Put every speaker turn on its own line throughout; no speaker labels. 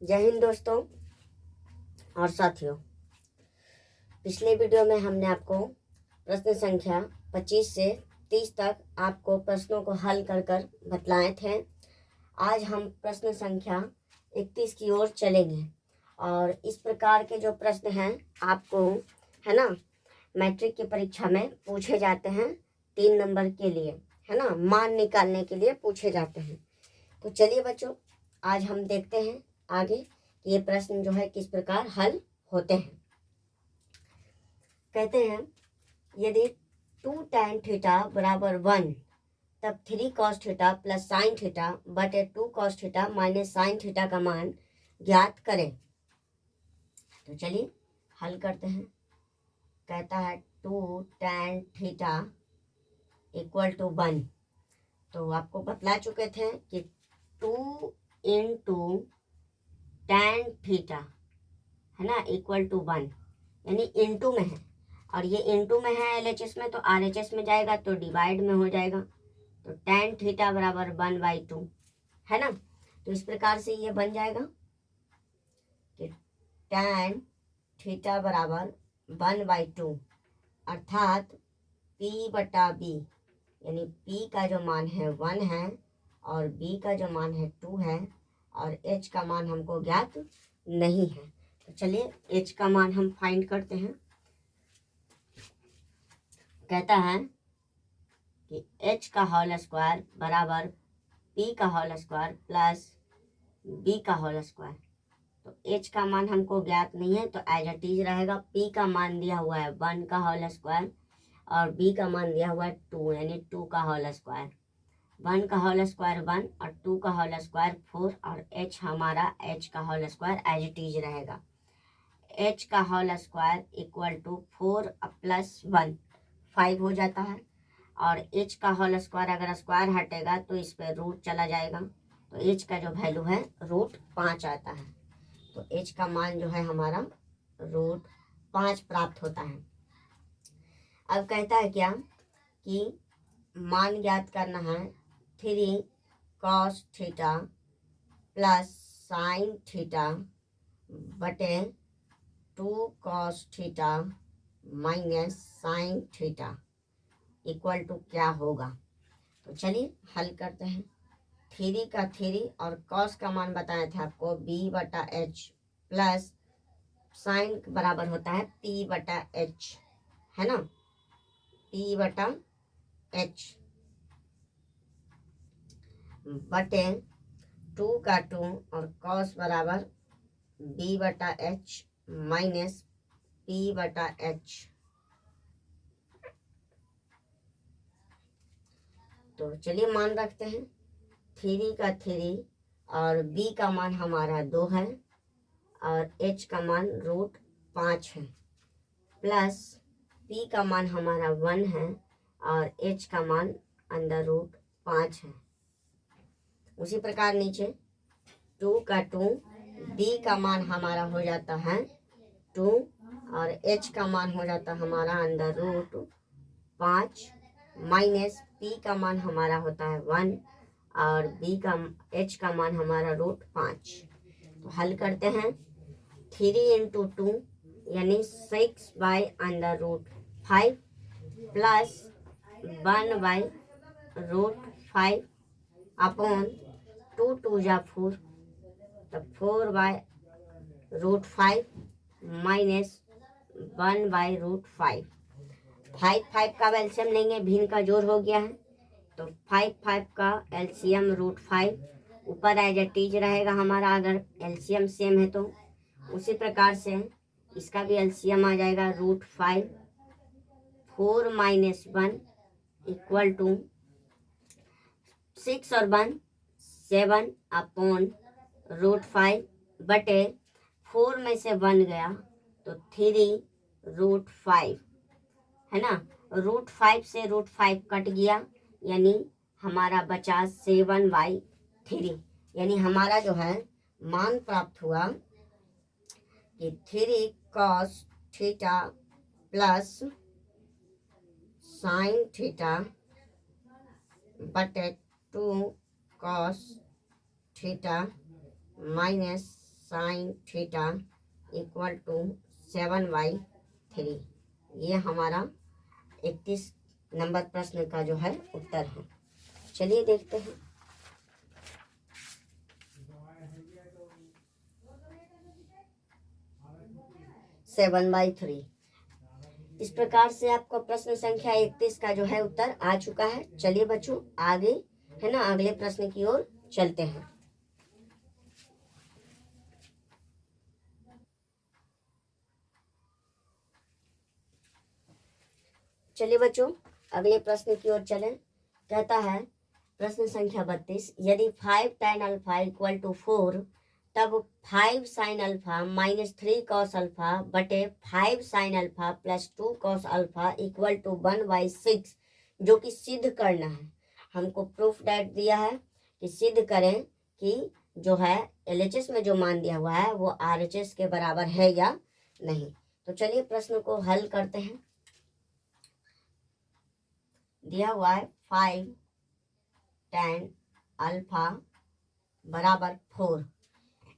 जय हिंद दोस्तों और साथियों। पिछले वीडियो में हमने आपको प्रश्न संख्या 25 से 30 तक आपको प्रश्नों को हल कर कर बतलाए थे। आज हम प्रश्न संख्या 31 की ओर चलेंगे और इस प्रकार के जो प्रश्न हैं आपको है ना मैट्रिक की परीक्षा में पूछे जाते हैं 3 नंबर के लिए, है ना, मान निकालने के लिए पूछे जाते हैं। तो चलिए बच्चों, आज हम देखते हैं आगे कि ये प्रश्न जो है किस प्रकार हल होते हैं। कहते हैं यदि 2 tan थीटा बराबर 1 तब 3 cos theta plus sine theta बटे 2 cos theta minus sine theta का मान ज्ञात करें। तो चलिए हल करते हैं। कहता है 2 tan थीटा इक्वल टू 1। तो आपको बतला चुके थे कि 2 इंटू tan थीटा है ना इक्वल टू 1, यानी इंटू में है और ये इंटू में है LHS में, तो RHS में जाएगा तो डिवाइड में हो जाएगा। तो tan थीटा बराबर 1/2 है ना। तो इस प्रकार से ये बन जाएगा कि tan थीटा बराबर 1/2 अर्थात P/B, यानी P का जो मान है 1 है और B का जो मान है 2 है और H का मान हमको ज्ञात नहीं है। तो चलिए H का मान हम फाइंड करते हैं। कहता है कि H का होल स्क्वायर बराबर P का होल स्क्वायर प्लस B का होल स्क्वायर। तो H का मान हमको ज्ञात नहीं है तो एज इट इज रहेगा। P का मान दिया हुआ है 1 का होल स्क्वायर और B का मान दिया हुआ है 2, यानी 2 का होल स्क्वायर। 1 का होल स्क्वायर 1 और 2 का होल स्क्वायर 4 और H हमारा H का whole square as it is रहेगा। H का whole square equal to 4 plus 1 5 हो जाता है और H का होल स्क्वायर अगर स्क्वायर हटेगा तो इस पर रूट चला जाएगा, तो H का जो वैल्यू है √5 आता है। तो H का मान जो है हमारा √5 प्राप्त होता है। अब कहता है क्या कि मान ज्ञात करना है 3 cos theta plus sine theta बटे 2 cos theta minus sine theta equal to क्या होगा। तो चलिए हल करते हैं। 3 का 3 और cos का मान बताया था आपको B/H प्लस साइन बराबर होता है P/H, है ना, P/H बटे 2 का 2 और cos बराबर B/H माइनस P/H। तो चलिए मान रखते हैं। 3 का 3 और B का मान हमारा 2 है और H का मान √5 है प्लस P का मान हमारा 1 है और H का मान अंडर √5 है। उसी प्रकार नीचे 2 का 2, B का मान हमारा हो जाता है 2 और H का मान हो जाता है हमारा अंडर √5 माइनस P का मान हमारा होता है 1 और H का मान हमारा √5। तो हल करते हैं। 3 इंटू 2 यानी 6/√5 प्लस 1/√5 अपॉन 2 2 जा 4, तब 4/√5 माइनस 1/√5। 5 का एलसीएम लेंगे, भिन्न का जोड़ हो गया है तो 5 का एलसीएम √5 ऊपर एज इट इज रहेगा हमारा, अगर एलसीएम सेम है तो। उसी प्रकार से इसका भी एलसीएम आ जाएगा √5। 4 माइनस 1 इक्वल टू 6 और 1 7 अपॉन √5 बटे 4 में से 1 गया तो 3 √5 है ना। √5 से √5 कट गया यानी हमारा बचा 7/3, यानी हमारा जो है मान प्राप्त हुआ कि 3 cos theta plus sine theta बटे 2 cos theta minus sine theta equal to 7/3। ये हमारा 31 नंबर प्रश्न का जो है उत्तर है। चलिए देखते हैं। 7/3। इस प्रकार से आपको प्रश्न संख्या 31 का जो है उत्तर आ चुका है। चलिए बच्चों आगे है ना, अगले प्रश्न की ओर चलते हैं। चलिए बच्चों अगले प्रश्न की ओर चलें। कहता है प्रश्न संख्या 32, यदि 5 tan अल्फा इक्वल टू 4 तब 5 sin alpha minus 3 cos alpha बटे 5 sin alpha plus 2 cos alpha equal to 1/6 जो कि सिद्ध करना है। हमको प्रूफ डेट दिया है कि सिद्ध करें कि जो है LHS में जो मान दिया हुआ है वो RHS के बराबर है या नहीं। तो चलिए प्रश्न को हल करते हैं। दिया हुआ है 5 tan अल्फा बराबर 4,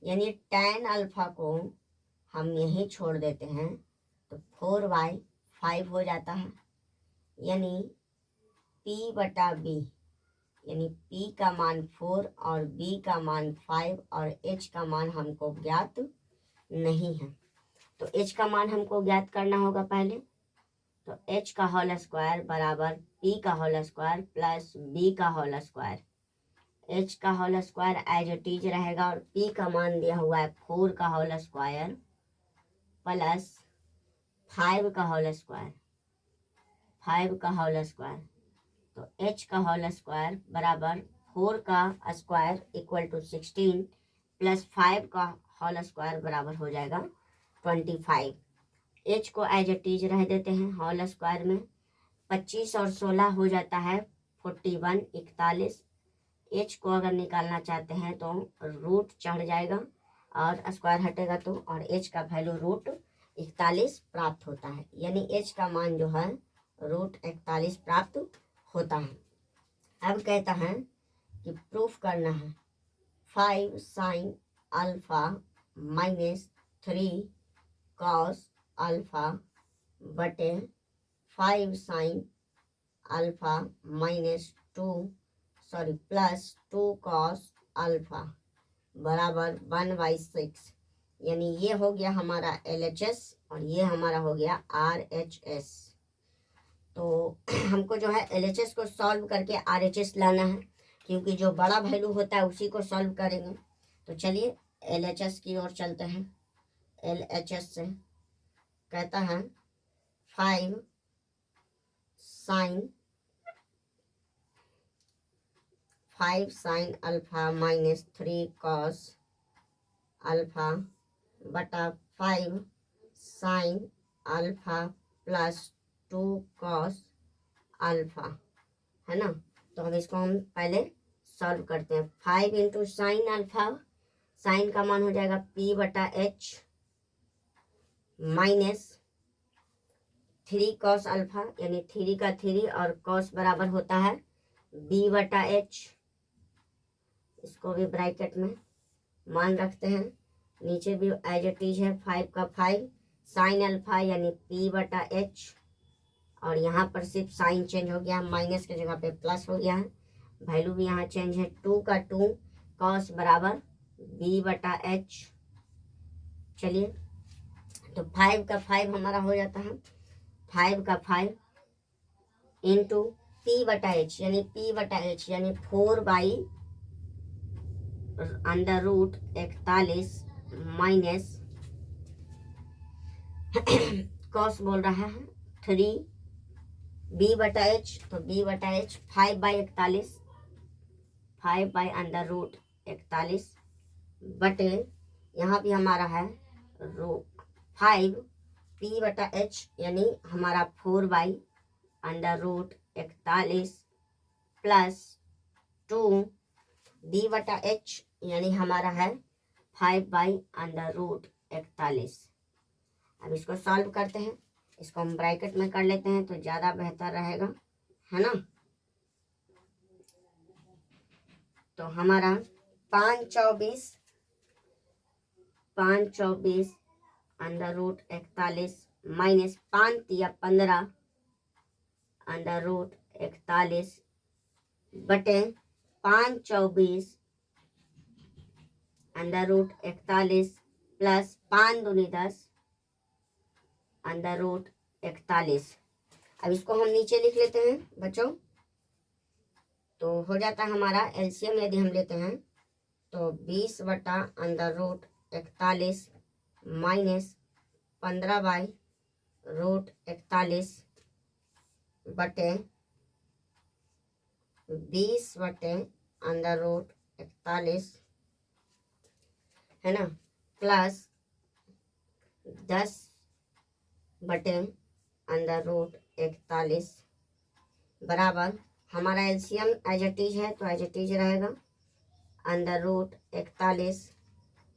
यानी tan अल्फा को हम यहीं छोड़ देते हैं तो 4/5 हो जाता है, यानी P/B, यानी P का मान 4 और B का मान 5 और H का मान हमको ज्ञात नहीं है। तो H का मान हमको ज्ञात करना होगा पहले। तो H का होल स्क्वायर बराबर P का होल स्क्वायर प्लस B का होल स्क्वायर। H का whole square as it is रहेगा और P का मान दिया हुआ है 4 का होल स्क्वायर प्लस 5 का होल स्क्वायर, 5 का होल स्क्वायर। तो H का होल स्क्वायर बराबर 4 का स्क्वायर इक्वल टू 16 प्लस 5 का होल स्क्वायर बराबर हो जाएगा 25। H को एज इट इज रह देते हैं होल स्क्वायर में। 25 और 16 हो जाता है 41, 41। H को अगर निकालना चाहते हैं तो रूट चढ़ जाएगा और स्क्वायर हटेगा तो, और H का वैल्यू √41 प्राप्त होता है, यानी H का मान जो है √41 प्राप्त होता है। अब कहता है कि प्रूफ करना है 5 sin alpha minus 3 cos alpha बटे 5 sin alpha minus plus 2 cos alpha बराबर 1/6, यानी ये हो गया हमारा LHS और ये हमारा हो गया RHS। तो हमको जो है LHS को सॉल्व करके RHS लाना है, क्योंकि जो बड़ा वैल्यू होता है उसी को सॉल्व करेंगे। तो चलिए LHS की ओर चलते हैं। LHS से कहता है 5 sin alpha minus 3 cos alpha बटा 5 sin alpha plus 2 cos alpha, है ना। तो अब इसको हम पहले सॉल्व करते हैं। 5 इंटू साइन अल्फा, साइन का मान हो जाएगा P/H माइनस 3 cos अल्फा, यानी 3 का 3 और cos बराबर होता है B/H। इसको भी ब्रैकेट में मान रखते हैं, नीचे भी एज इट इज है 5 का 5 साइन अल्फा यानी P/H, और यहाँ पर सिर्फ साइन चेंज हो गया, माइनस की जगह पे प्लस हो गया है, वैल्यू भी यहाँ चेंज है। 2 का 2 cos बराबर B/H। चलिए तो 5 का 5 हमारा हो जाता है 5 का 5 इंटू P/H, यानी P/H यानी 4/√41 माइनस cos बोल रहा है 3 B/H, तो B/H 5/41, 5/√41 बटे यहाँ भी हमारा है 5 P/H यानी हमारा 4/√41 प्लस 2 B/H यानी हमारा है 5/√41। अब इसको सॉल्व करते हैं, इसको हम ब्रैकेट में कर लेते हैं तो ज़्यादा बेहतर रहेगा, है ना। तो हमारा 5 24 5×24 under root 41 minus 5×15 under root 41 बटे 5×24 under root 41 plus 5×2 10 under root 41। अब इसको हम नीचे लिख लेते हैं बच्चों। तो हो जाता है हमारा एलसीएम यदि हम लेते हैं तो 20 बटा अंडर रूट 41 माइनस 15/√41 बटे 20 बटे अंडर रूट 41 है ना, प्लस 10 बटे अंडर रूट 41 बराबर हमारा एलसीएम एज इट इज है तो एज इट इज रहेगा अंडर रूट 41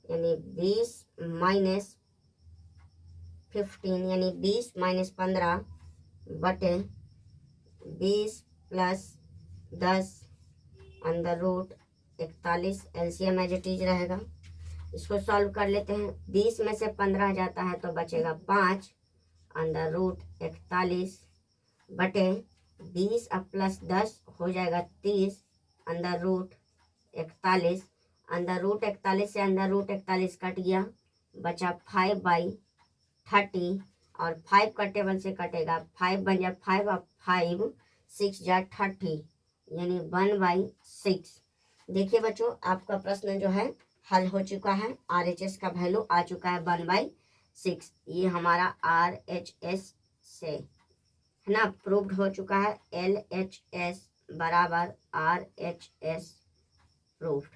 यानी 20 माइनस 15 यानी 20 माइनस 15 बटे 20 plus 10 under root 41 LCM as it is रहेगा। इसको सॉल्व कर लेते हैं। 20 में से 15 जाता है तो बचेगा 5 अंडर रूट 41 बटे 20 अब प्लस 10 हो जाएगा 30 अंडर रूट 41। अंडर रूट 41 से अंडर रूट 41 कट गया, बचा 5/30 और 5 का टेबल से कटेगा 5 बन जाए 5 और 5 6 जा 30 यानी 1/6। देखिए बच्चों आपका प्रश्न जो है हल हो चुका है। RHS का वैल्यू आ चुका है 1/6। ये हमारा RHS से है ना प्रूव्ड हो चुका है। LHS बराबर RHS प्रूव्ड।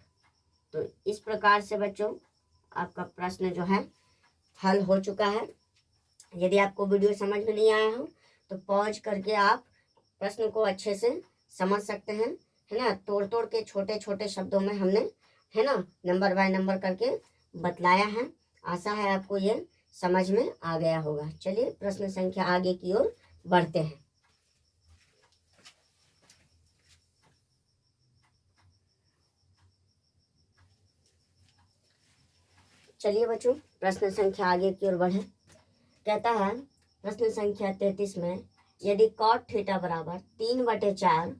तो इस प्रकार से बच्चों आपका प्रश्न जो है हल हो चुका है। यदि आपको वीडियो समझ में नहीं आया हो तो पॉज करके आप प्रश्न को अच्छे से समझ सकते हैं, है ना। तोड़ तोड़ के छोटे छोटे शब्दों में हमने है ना नंबर बाय नंबर करके बतलाया है। आशा है आपको ये समझ में आ गया होगा। चलिए प्रश्न संख्या आगे की ओर बढ़ते हैं। चलिए बच्चों प्रश्न संख्या आगे की ओर बढ़े। कहता है प्रश्न संख्या 33 में यदि कॉट थीटा बराबर 3/4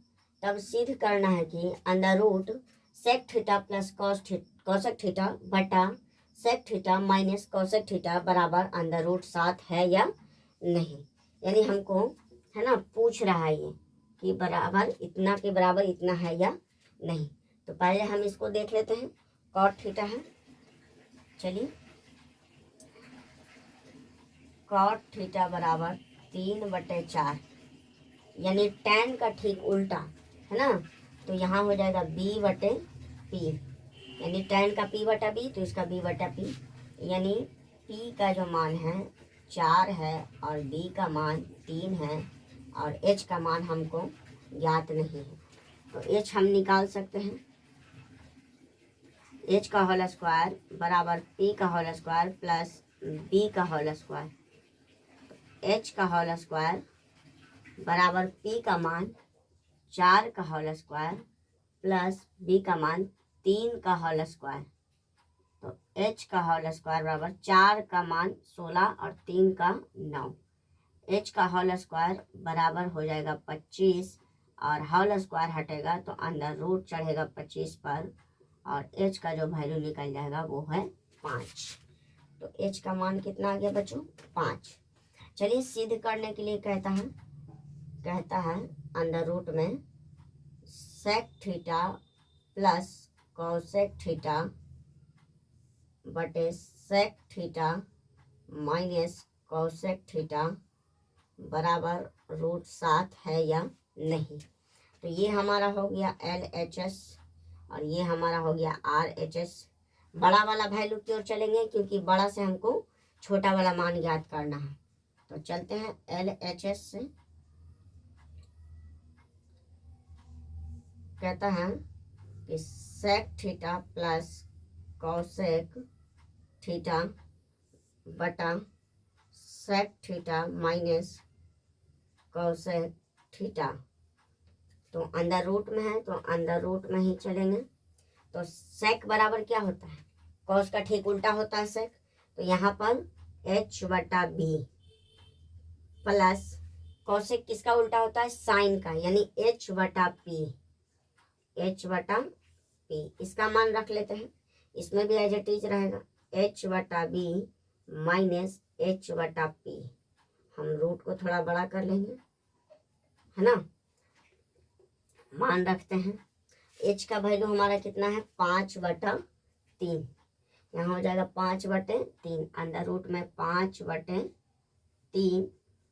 तब सिद्ध करना है कि under root sec theta plus cosec theta बटा sec theta minus cosec theta बराबर अंडर रूट 7 है या नहीं। यानी हमको है ना पूछ रहा है ये कि बराबर इतना के बराबर इतना है या नहीं। तो पहले हम इसको देख लेते हैं। कॉट थीटा है, चलिए कॉट थीटा बराबर 3/4 यानी tan का ठीक उल्टा है ना। तो यहाँ हो जाएगा b/p यानी tan का p/b तो इसका b/p यानी p का जो मान है 4 है और b का मान 3 है और h का मान हमको ज्ञात नहीं है। तो h हम निकाल सकते हैं। h का होल स्क्वायर बराबर p का होल स्क्वायर प्लस b का होल स्क्वायर। h का होल स्क्वायर बराबर p का मान 4 का होल स्क्वायर प्लस b का मान 3 का होल स्क्वायर। तो h का होल स्क्वायर बराबर 4 का मान 16 और 3 का 9। h का होल स्क्वायर बराबर हो जाएगा 25 और होल स्क्वायर हटेगा तो अंडर रूट चढ़ेगा 25 पर और h का जो वैल्यू निकल जाएगा वो है 5। तो h का मान कितना आ गया बच्चों 5। चलिए सिद्ध करने के लिए कहता है अंडर रूट में sec theta plus cosec theta बटे sec theta minus cosec theta बराबर √7 है या नहीं। तो ये हमारा हो गया LHS और ये हमारा हो गया RHS। बड़ा वाला वैल्यू की ओर चलेंगे क्योंकि बड़ा से हमको छोटा वाला मान ज्ञात करना है। तो चलते हैं LHS से। कहता है कि sec theta plus cosec theta बटा sec theta minus cosec theta. तो अंडर रूट में है तो अंडर रूट में ही चलेंगे। तो सेक बराबर क्या होता है कॉस का ठीक उल्टा होता है सेक, तो यहाँ पर एच बटा बी प्लस कॉसेक किसका उल्टा होता है, साइन का, यानी एच बटा पी, एच बटा पी। इसका मान रख लेते हैं, इसमें भी एज इट इज रहेगा एच बटा बी माइनस एच बटा पी। हम रूट को थोड़ा बड़ा कर लेंगे, है ना। मान रखते हैं, एच का वैल्यू हमारा कितना है 5/3, यहाँ हो जाएगा 5/3, अंडर रूट में 5/3,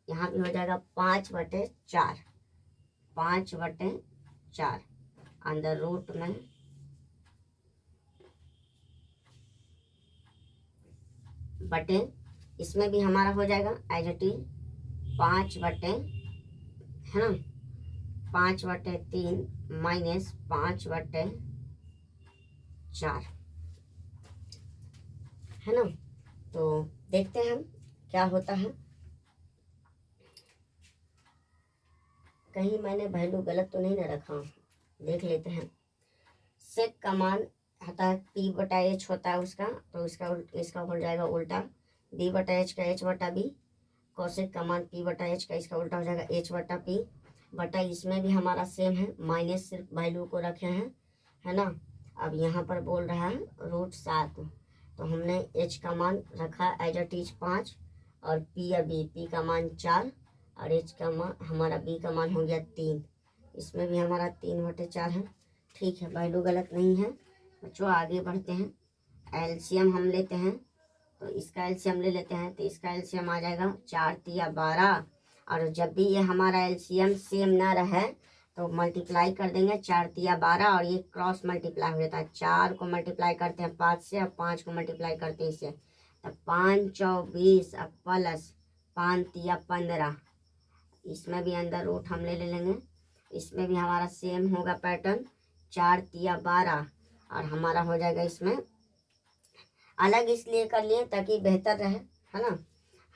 यहाँ भी हो जाएगा 5/4, 5/4 अंडर रूट में बटे, इसमें भी हमारा हो जाएगा एज इट इज 5/, है ना, 5/3 माइनस 5/4, है ना। तो देखते हैं हम क्या होता है, कहीं मैंने वैल्यू गलत तो नहीं ना रखा, देख लेते हैं। सेक का मान होता है p/h होता है उसका, तो इसका हो जाएगा उल्टा b/h का h/b। कॉसेक का मान p/h का, इसका उल्टा हो जाएगा h/p बटा, इसमें भी हमारा सेम है, माइनस सिर्फ वैल्यू को रखे हैं, है ना। अब यहाँ पर बोल रहा है √7, तो हमने h का मान रखा एज इट इज 5 और p का मान 4 और h का मान हमारा b का मान हो गया 3, इसमें भी हमारा 3/4 है। ठीक है, वैल्यू गलत नहीं है बच्चों। आगे बढ़ते हैं, एलसीएम हम लेते हैं, तो इसका एलसीएम ले लेते हैं, तो इसका एलसीएम आ जाएगा 4×3=12, और जब भी ये हमारा एलसीएम सेम ना रहे तो मल्टीप्लाई कर देंगे 4×3=12, और ये क्रॉस मल्टीप्लाई हो जाता है, 4 को मल्टीप्लाई करते हैं 5 से और 5 को मल्टीप्लाई करते हैं इससे, तो 5×4=20 अब प्लस 5×3=15, इसमें भी अंदर रूट हम ले लेंगे, इसमें भी हमारा सेम होगा पैटर्न 4×3=12, और हमारा हो जाएगा इसमें अलग इसलिए कर लिए ताकि बेहतर रहे, है ना।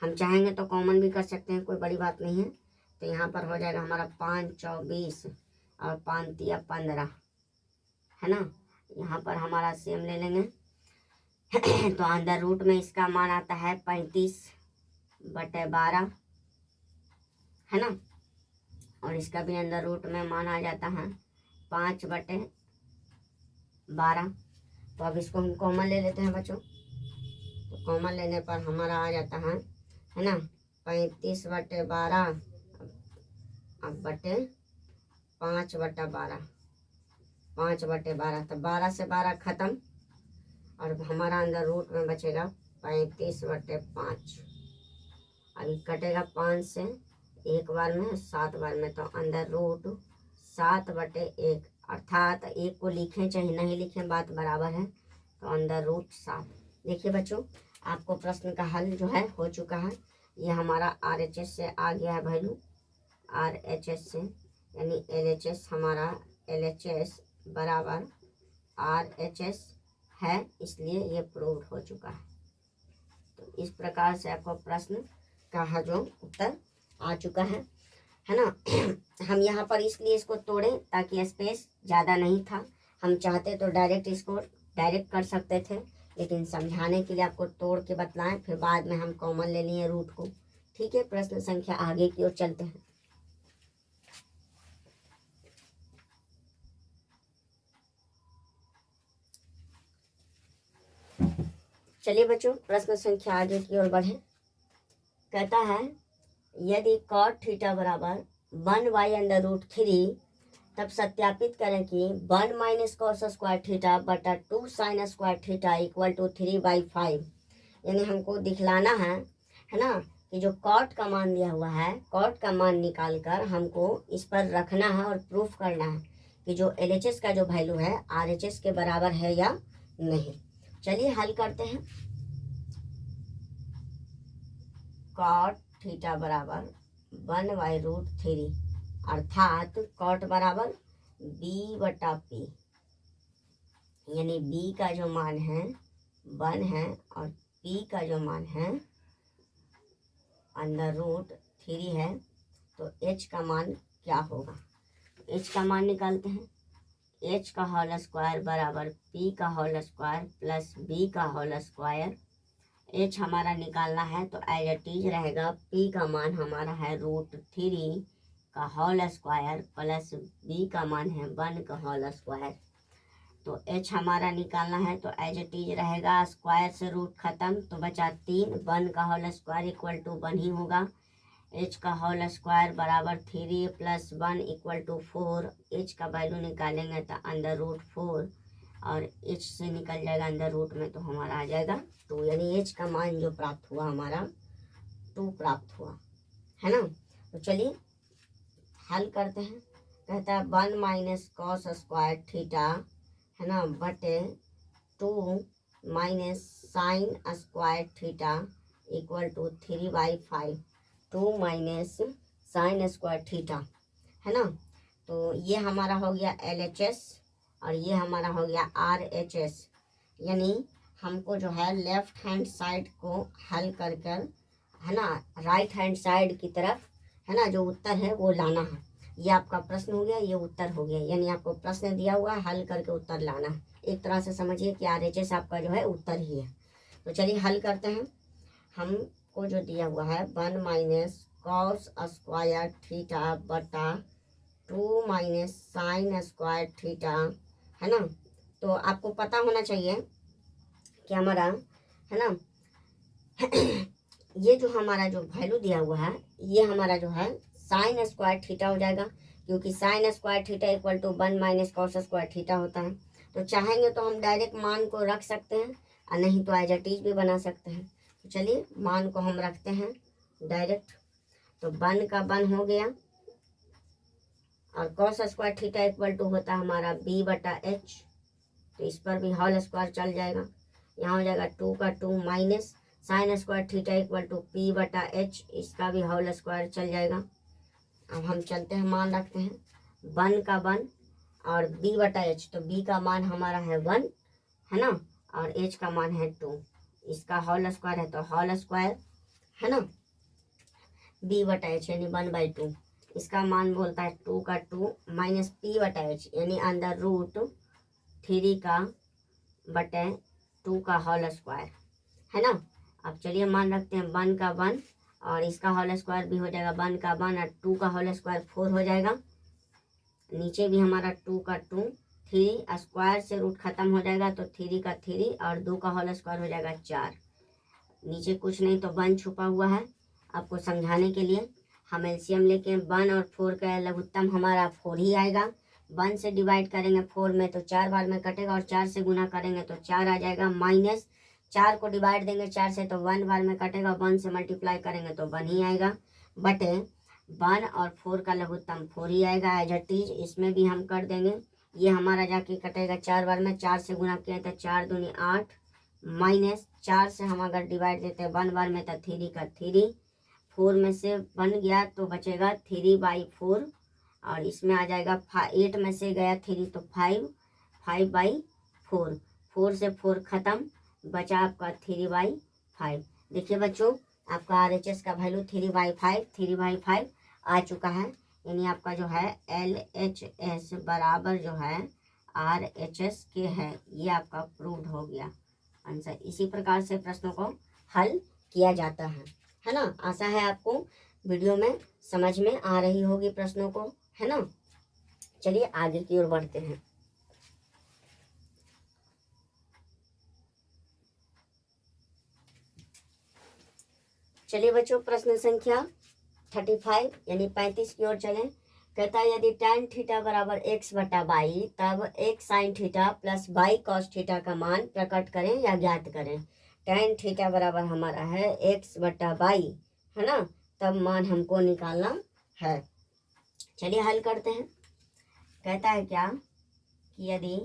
हम चाहेंगे तो कॉमन भी कर सकते हैं, कोई बड़ी बात नहीं है। तो यहाँ पर हो जाएगा हमारा 5×4=20 और 5×3=15, है ना। यहाँ पर हमारा सेम ले लेंगे तो अंदर रूट में इसका मान आता है 35/12, है ना, और इसका भी अंदर रूट में मान आ जाता है 5/12। तो अब इसको हम कॉमन ले लेते हैं बच्चों, तो कॉमन लेने पर हमारा आ जाता है ना 35/12 अब बटे 5/12, 5/12, तो 12 से 12 खत्म, और हमारा अंदर रूट में बचेगा 35/5। अभी कटेगा 5 से 1 बार में, 7 बार में, तो अंदर रूट 7/1, अर्थात 1 को लिखें चाहे नहीं लिखें बात बराबर है, तो अंदर रूट 7। देखिए बच्चों, आपको प्रश्न का हल जो है हो चुका है। ये हमारा RHS से आ गया है वैल्यू, RHS से, यानी LHS हमारा LHS बराबर RHS है, इसलिए ये प्रूव हो चुका है। तो इस प्रकार से आपको प्रश्न का जो उत्तर आ चुका है ना। हम यहाँ पर इसलिए इसको तोड़े ताकि स्पेस ज़्यादा नहीं था, हम चाहते तो डायरेक्ट इसको डायरेक्ट कर सकते थे, लेकिन समझाने के लिए आपको तोड़ के बतलाएं, फिर बाद में हम कॉमन ले लिए रूट को। ठीक है, प्रश्न संख्या आगे की ओर चलते हैं। चलिए बच्चों, प्रश्न संख्या आगे की ओर बढ़े। कहता है यदि cot थीटा बराबर 1/√3, तब सत्यापित करें कि 1 - cos² थीटा बटा 2 sin² थीटा = 3/5। यानी हमको दिखलाना है ना, कि जो कॉट का मान दिया हुआ है, कॉट का मान निकाल कर हमको इस पर रखना है और प्रूफ करना है कि जो LHS का जो वैल्यू है RHS के बराबर है या नहीं। चलिए हल करते हैं। कॉट थीटा बराबर 1/√3, अर्थात कॉट बराबर b/p, यानी b का जो मान है 1 है और p का जो मान है √3 है, तो h का मान क्या होगा। h का मान निकालते हैं, एच का होल स्क्वायर बराबर पी का होल स्क्वायर प्लस बी का होल स्क्वायर। एच हमारा निकालना है तो एज इट इज रहेगा, पी का मान हमारा है √3 का होल स्क्वायर प्लस बी का मान है 1 का होल स्क्वायर। तो एच हमारा निकालना है तो एज इट इज रहेगा, स्क्वायर से रूट खत्म तो बचा 3, 1 का होल स्क्वायर इक्वल टू 1 ही होगा। एच का होल स्क्वायर बराबर 3 + 1 = 4। एच का वैल्यू निकालेंगे तो √4 और एच से निकल जाएगा अंदर रूट में तो हमारा आ जाएगा 2, यानी एच का मान जो प्राप्त हुआ हमारा 2 प्राप्त हुआ, है ना। तो चलिए हल करते हैं। कहता है 1 - cos स्क्वायर थीटा, है ना, बटे 2 - sin square theta equal to 3/5। 2 - sin square theta, है ना। तो ये हमारा हो गया LHS और ये हमारा हो गया RHS। यानी हमको जो है लेफ्ट हैंड साइड को हल कर कर, है ना, राइट हैंड साइड की तरफ, है ना, जो उत्तर है वो लाना है। ये आपका प्रश्न हो गया, ये उत्तर हो गया, यानी आपको प्रश्न दिया हुआ है, हल करके उत्तर लाना है। एक तरह से समझिए कि RHS आपका जो है उत्तर ही है। तो चलिए हल करते हैं। हमको जो दिया हुआ है 1 - cos स्क्वायर थीटा बटा 2 - sin स्क्वायर थीटा, है ना। तो आपको पता होना चाहिए कि हमारा, है ना, ये जो हमारा जो वैल्यू दिया हुआ है ये हमारा जो है sin स्क्वायर थीटा हो जाएगा, क्योंकि sin square theta equal to 1 - cos square theta होता है। तो चाहेंगे तो हम डायरेक्ट मान को रख सकते हैं और नहीं तो एज इट इज भी बना सकते हैं। तो चलिए मान को हम रखते हैं डायरेक्ट। तो 1 का 1 हो गया और cos square theta equal to होता है हमारा b/h। तो इस पर भी होल स्क्वायर चल जाएगा, यहाँ हो जाएगा 2 का 2 minus sin square theta equal to p/h, इसका भी होल स्क्वायर चल जाएगा। अब हम चलते हैं, मान रखते हैं 1 का 1 और b/h। तो b का मान हमारा है 1, है ना, और h का मान है 2, इसका होल स्क्वायर है तो होल स्क्वायर, है ना, b/h यानी 1/2। इसका मान बोलता है 2 का 2 माइनस p/h यानी अंदर √3 का बटे 2 का होल स्क्वायर, है ना। अब चलिए मान रखते हैं 1 का 1 और इसका होल स्क्वायर भी हो जाएगा 1 का 1 और 2 का होल स्क्वायर 4 हो जाएगा। नीचे भी हमारा 2 का 2, 3 स्क्वायर से रूट खत्म हो जाएगा तो 3 का 3 और 2 का होल स्क्वायर हो जाएगा 4। नीचे कुछ नहीं तो 1 छुपा हुआ है। आपको समझाने के लिए हम एलसीएम लेके 1 और 4 का लघुत्तम हमारा 4 ही आएगा। 1 से डिवाइड करेंगे 4 में तो 4 बार में कटेगा और 4 से गुना करेंगे तो 4 आ जाएगा, माइनस 4 को डिवाइड देंगे 4 से तो 1 बार में कटेगा, 1 से मल्टीप्लाई करेंगे तो 1 ही आएगा, बटे 1 और 4 का लघुत्तम 4 ही आएगा एज इट इज। इसमें भी हम कर देंगे, ये हमारा जाके कटेगा 4 बार में, 4 से गुना किया तो 4 दूनी 8, माइनस 4 से हम अगर डिवाइड देते हैं 1 बार में तो 3 का 3, 4 में से 1 गया तो बचेगा 3/4 और इसमें आ जाएगा 8 में से गया 3 तो 5, 5/4, 4 से 4 खत्म, बचा आपका 3/5। देखिए बच्चों आपका RHS का वैल्यू 3/5 आ चुका है, यानी आपका जो है LHS बराबर जो है RHS के है, ये आपका प्रूव्ड हो गया आंसर। इसी प्रकार से प्रश्नों को हल किया जाता है ना। आशा है आपको वीडियो में समझ में आ रही होगी प्रश्नों को, है ना। चलिए आगे की ओर बढ़ते हैं। चलिए बच्चों प्रश्न संख्या 35 यानी 35 की ओर चलें। कहता है यदि tan थीटा बराबर x/y तब x sin theta plus y cos theta का मान प्रकट करें या ज्ञात करें। tan थीटा बराबर हमारा है x/y, है ना, तब मान हमको निकालना है। चलिए हल करते हैं। कहता है क्या कि यदि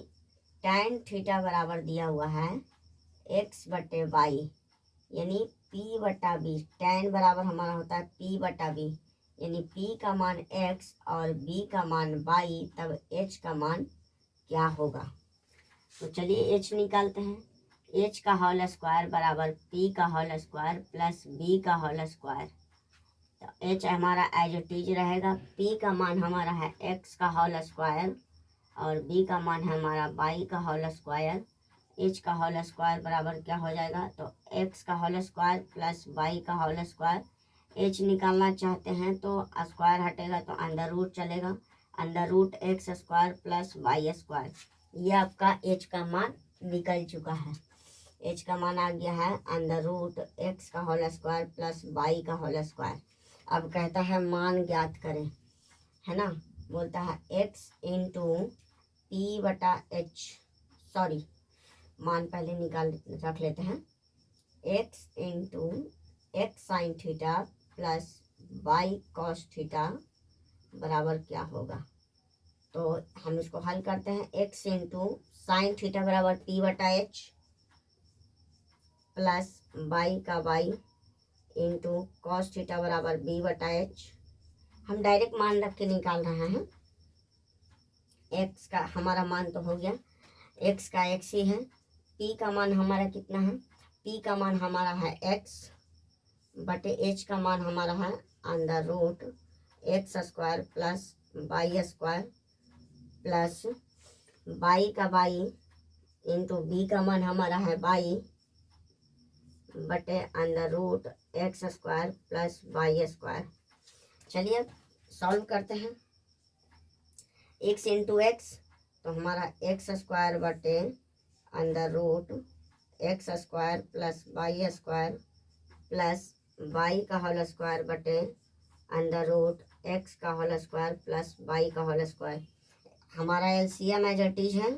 tan थीटा बराबर दिया हुआ है x/y यानी p/b, tan बराबर हमारा होता है p/b, यानी p का मान x और b का मान y, तब h का मान क्या होगा। तो चलिए h निकालते हैं। h का होल स्क्वायर बराबर p का होल स्क्वायर प्लस b का होल स्क्वायर। तो h हमारा एज इट इज रहेगा, p का मान हमारा है x का होल स्क्वायर और b का मान है हमारा बाई का होल स्क्वायर। h का होल स्क्वायर बराबर क्या हो जाएगा, तो x का होल स्क्वायर प्लस बाई का होल स्क्वायर। h निकालना चाहते हैं तो स्क्वायर हटेगा तो अंडर रूट चलेगा, under root x square plus y square. ये आपका h का मान निकल चुका है। h का मान आ गया है अंडर रूट एक्स का होल स्क्वायर प्लस बाई का होल स्क्वायर। अब कहता है मान ज्ञात करें, है ना। बोलता है x इंटू पी बटा एच, सॉरी मान पहले निकाल रख लेते हैं। x into x sine theta plus y cos theta बराबर क्या होगा। तो हम इसको हल करते हैं। x इंटू साइन थीटा बराबर पी बटा एच प्लस बाई का बाई इंटू कॉस थीटा बराबर बी बटा एच। हम डायरेक्ट मान रख के निकाल रहे हैं। x का हमारा मान तो हो गया, x का x ही है। p का मान हमारा कितना है, p का मान हमारा है x बटे h का मान हमारा है under root x square plus y square plus y का बाई इंटू बी का मान हमारा है बाई बटे under root x square plus y square. चलिए अब सॉल्व करते हैं। x इंटू एक्स तो हमारा एक्स स्क्वायर बटे under root x square plus y square plus y का होल स्क्वायर बटे अंडर रूट एक्स का होल स्क्वायर प्लस बाई का होल स्क्वायर। हमारा एलसीएम एज इट इज है,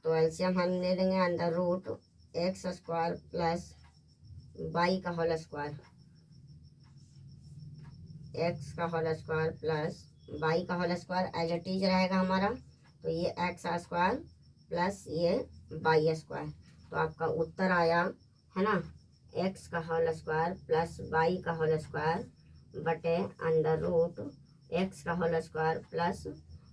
तो एलसीएम हम ले लेंगे under root x square plus y का होल स्क्वायर, एक्स का होल स्क्वायर प्लस बाई का whole square as it is रहेगा हमारा। तो ये एक्स स्क्वायर प्लस ये बाई स्क्वायर। तो आपका उत्तर आया है ना, एक्स का होल स्क्वायर प्लस बाई का होल स्क्वायर बटे अंडर रूट एक्स का होल स्क्वायर प्लस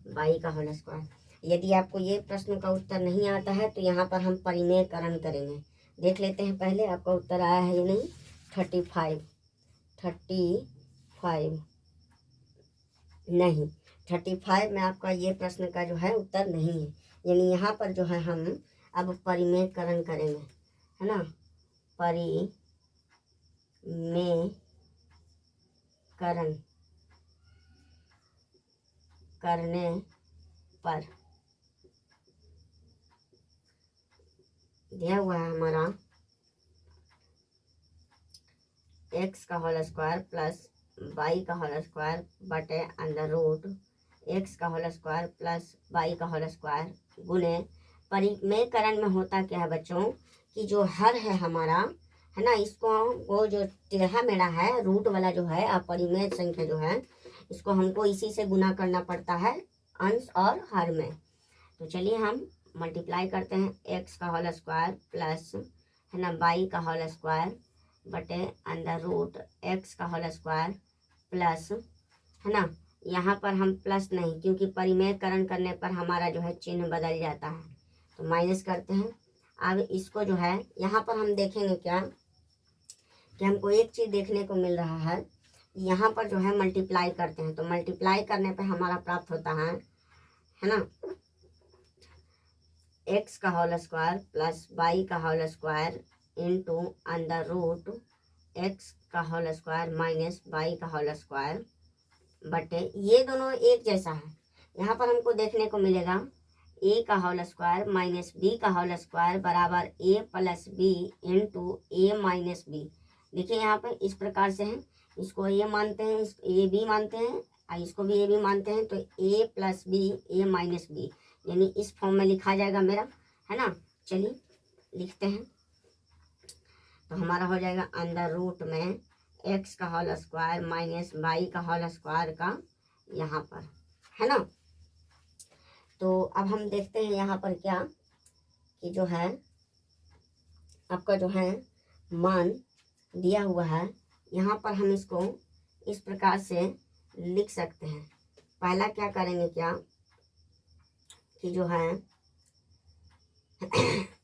बाई का होल स्क्वायर। यदि आपको ये प्रश्न का उत्तर नहीं आता है तो यहाँ पर हम परिमेयकरण करेंगे। देख लेते हैं पहले आपका उत्तर आया है या नहीं। 35 नहीं, 35 में आपका ये प्रश्न का जो है उत्तर नहीं है। यानी यहाँ पर जो है हम अब परिमेयकरण करेंगे, है ना। परिमेयकरण करने पर दिया हुआ है हमारा एक्स का होल स्क्वायर प्लस बाई का होल स्क्वायर बटे अंडर रूट एक्स का होल स्क्वायर प्लस बाई का होल स्क्वायर गुने परिमेयकरण में होता क्या है बच्चों कि जो हर है हमारा, है ना, इसको वो जो टेढ़ा मेढ़ा है रूट वाला जो है अपरिमेय संख्या जो है इसको हमको इसी से गुना करना पड़ता है अंश और हर में। तो चलिए हम मल्टीप्लाई करते हैं। एक्स का होल स्क्वायर प्लस, है ना, बाई का होल स्क्वायर बटे अंडर रूट एक्स का होल स्क्वायर प्लस, है ना, यहाँ पर हम प्लस नहीं क्योंकि परिमेयकरण करने पर हमारा जो है चिन्ह बदल जाता है, तो माइनस करते हैं। अब इसको जो है यहाँ पर हम देखेंगे क्या कि हमको एक चीज़ देखने को मिल रहा है, यहाँ पर जो है मल्टीप्लाई करते हैं तो मल्टीप्लाई करने पर हमारा प्राप्त होता है ना, एक्स का होल स्क्वायर प्लस बाई का whole square into under root x का होल स्क्वायर माइनस बाई का होल स्क्वायर बटे ये दोनों एक जैसा है। यहाँ पर हमको देखने को मिलेगा ए का होल स्क्वायर माइनस बी का होल स्क्वायर बराबर ए प्लस बी इंटू ए माइनस बी। देखिए यहाँ पर इस प्रकार से है, इसको ए मानते हैं, इसको ए बी मानते हैं और इसको भी ए बी मानते हैं, तो ए प्लस बी ए माइनस बी यानी इस फॉर्म में लिखा जाएगा मेरा, है ना। चलिए लिखते हैं। तो हमारा हो जाएगा अंडर रूट में एक्स का होल स्क्वायर माइनस बाई का होल स्क्वायर का यहाँ पर, है ना। तो अब हम देखते हैं यहाँ पर क्या कि जो है आपका जो है मान दिया हुआ है, यहाँ पर हम इसको इस प्रकार से लिख सकते हैं। पहला क्या करेंगे क्या कि जो है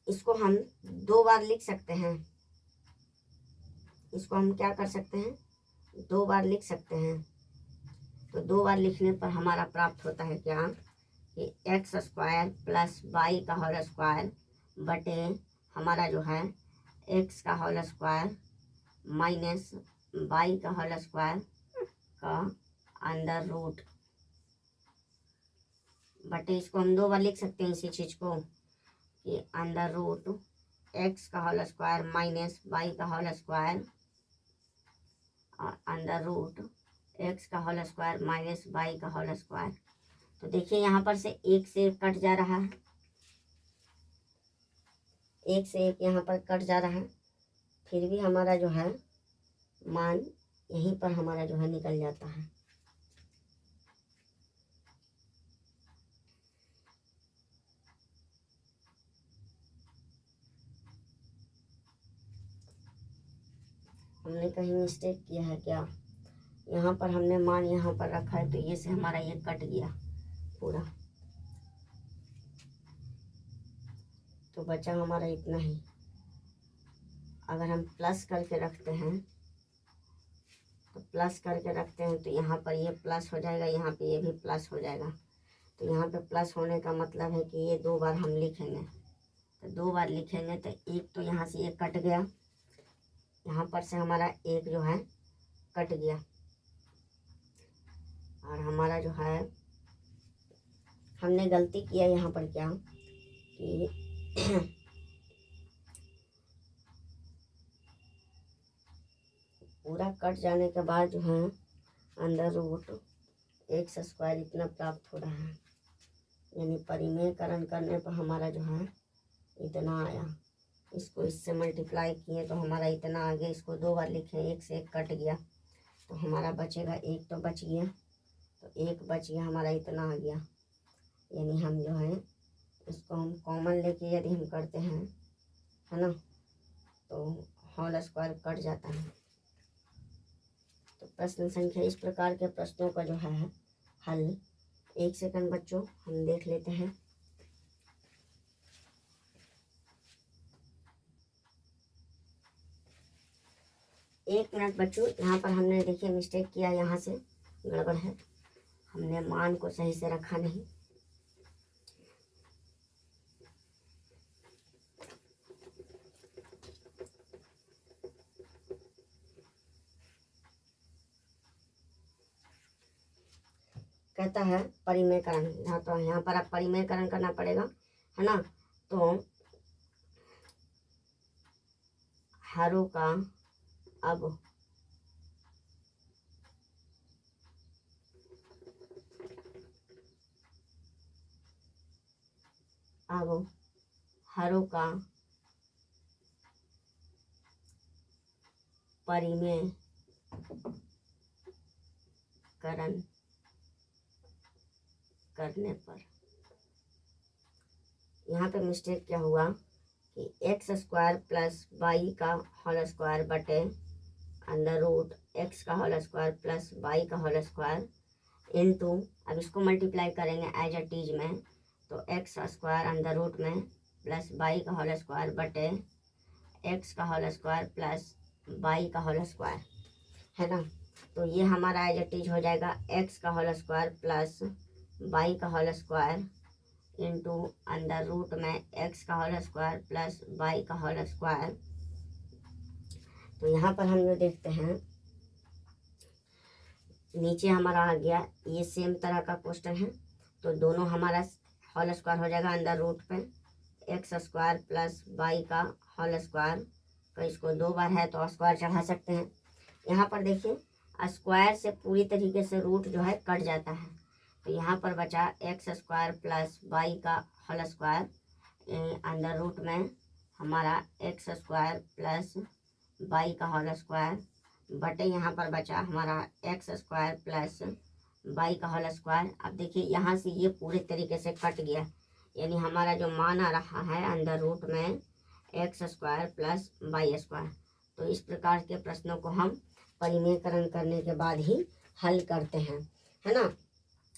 इसको हम दो बार लिख सकते हैं, इसको हम क्या कर सकते हैं, दो बार लिख सकते हैं। तो दो बार लिखने पर हमारा प्राप्त होता है क्या कि एक्स स्क्वायर प्लस वाई का होल स्क्वायर बटे हमारा जो है एक्स का होल स्क्वायर माइनस वाई का होल स्क्वायर का अंडर रूट बटे, इसको हम दो बार लिख सकते हैं इसी चीज़ को कि अंडर रूट एक्स का होल स्क्वायर माइनस वाई का होल स्क्वायर और अंडर रूट एक्स का होल स्क्वायर माइनस वाई का होल स्क्वायर। तो देखिए यहाँ पर से एक से एक कट जा रहा है, एक से एक यहाँ पर कट जा रहा है, फिर भी हमारा जो है मान यहीं पर हमारा जो है निकल जाता है। हमने कहीं मिस्टेक किया है क्या? यहाँ पर हमने मान यहाँ पर रखा है तो ये से हमारा ये कट गया पूरा, तो बचा हमारा इतना ही। अगर हम प्लस करके रखते हैं तो प्लस करके रखते हैं तो यहाँ पर ये प्लस हो जाएगा, यहाँ पे ये भी प्लस हो जाएगा। तो यहाँ पे प्लस होने का मतलब है कि ये दो बार हम लिखेंगे, तो दो बार लिखेंगे तो एक तो यहाँ से एक कट गया, यहाँ पर से हमारा एक जो है कट गया, और हमारा जो है हमने गलती किया यहाँ पर क्या कि पूरा कट जाने के बाद जो है अंडर रूट एक्स स्क्वायर इतना प्राप्त हो रहा है, यानी परिमेयकरण करने पर हमारा जो है इतना आया। इसको इससे मल्टीप्लाई किए तो हमारा इतना आ गया, इसको दो बार लिखे, एक से एक कट गया तो हमारा बचेगा, एक तो बच गया, तो एक बच गया, हमारा इतना आ गया। यानी हम जो है इसको हम कॉमन लेके यदि हम करते हैं, है ना, तो होल स्क्वायर कट जाता है। तो प्रश्न संख्या इस प्रकार के प्रश्नों का जो है हल, एक सेकंड बच्चों हम देख लेते हैं। एक मिनट बच्चों, यहाँ पर हमने देखिए मिस्टेक किया, यहाँ से गड़बड़ है, हमने मान को सही से रखा नहीं। कहता है परिमेयकरण, तो यहाँ पर आप परिमेयकरण करना पड़ेगा, है ना। तो हरों का अब हरों का परिमेयकरण करने पर, यहाँ पे मिस्टेक क्या हुआ कि एक्स स्क्वायर प्लस वाई का होल स्क्वायर बटे अंडर रूट एक्स का होल स्क्वायर प्लस वाई का होल स्क्वायर इनटू, अब इसको मल्टीप्लाई करेंगे एज अ टीज में, तो एक्स स्क्वायर अंडर रूट में प्लस वाई का होल स्क्वायर बटे एक्स का होल स्क्वायर प्लस वाई का होल स्क्वायर, है ना। तो ये हमारा एज अ टीज हो जाएगा एक्स का होल स्क्वायर प्लस वाई का whole square into under root में एक्स का होल स्क्वायर प्लस वाई का होल स्क्वायर। तो यहाँ पर हम जो देखते हैं नीचे हमारा आ गया, ये सेम तरह का क्वेश्चन है, तो दोनों हमारा होल स्क्वायर हो जाएगा अंडर रूट पे एक्स स्क्वायर प्लस वाई का होल स्क्वायर, तो इसको दो बार है तो स्क्वायर चढ़ा सकते हैं। यहाँ पर देखिए स्क्वायर से पूरी तरीके से रूट जो है कट जाता है, तो यहाँ पर बचा एक्स स्क्वायर प्लस वाई का होल स्क्वायर अंडर रूट में हमारा एक्स स्क्वायर प्लस वाई का होल स्क्वायर बटे यहाँ पर बचा हमारा एक्स स्क्वायर प्लस वाई का होल स्क्वायर। अब देखिए यहाँ से ये पूरे तरीके से कट गया, यानी हमारा जो मान आ रहा है अंडर रूट में x square plus y square. तो इस प्रकार के प्रश्नों को हम परिमेयकरण करने के बाद ही हल करते हैं, है ना।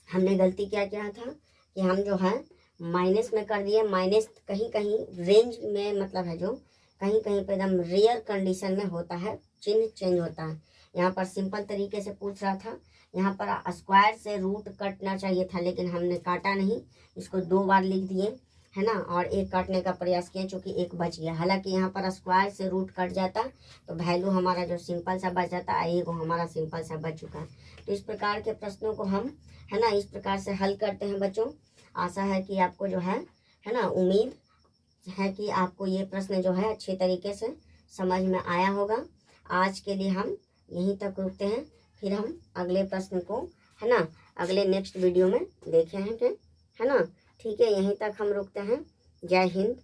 हमने गलती क्या किया था कि हम जो है माइनस में कर दिए, माइनस कहीं कहीं रेंज में मतलब है जो कहीं कहीं पे एकदम रेयर कंडीशन में होता है, चिन्ह चेंज होता है, यहाँ पर सिंपल तरीके से पूछ रहा था, यहाँ पर स्क्वायर से रूट कटना चाहिए था लेकिन हमने काटा नहीं, इसको 2 बार लिख दिए है ना, और एक काटने का प्रयास किया क्योंकि एक बच गया। हालांकि यहाँ पर स्क्वायर से रूट कट जाता तो वैल्यू हमारा जो सिंपल सा बच जाता, एक हमारा सिंपल सा बच चुका है। तो इस प्रकार के प्रश्नों को हम है ना इस प्रकार से हल करते हैं बच्चों। आशा है कि आपको जो है ना, उम्मीद है कि आपको ये प्रश्न जो है अच्छे तरीके से समझ में आया होगा। आज के लिए हम यहीं तक रुकते हैं, फिर हम अगले प्रश्न को है ना अगले नेक्स्ट वीडियो में देखेंगे, है ना। ठीक है, यहीं तक हम रुकते हैं। जय हिंद।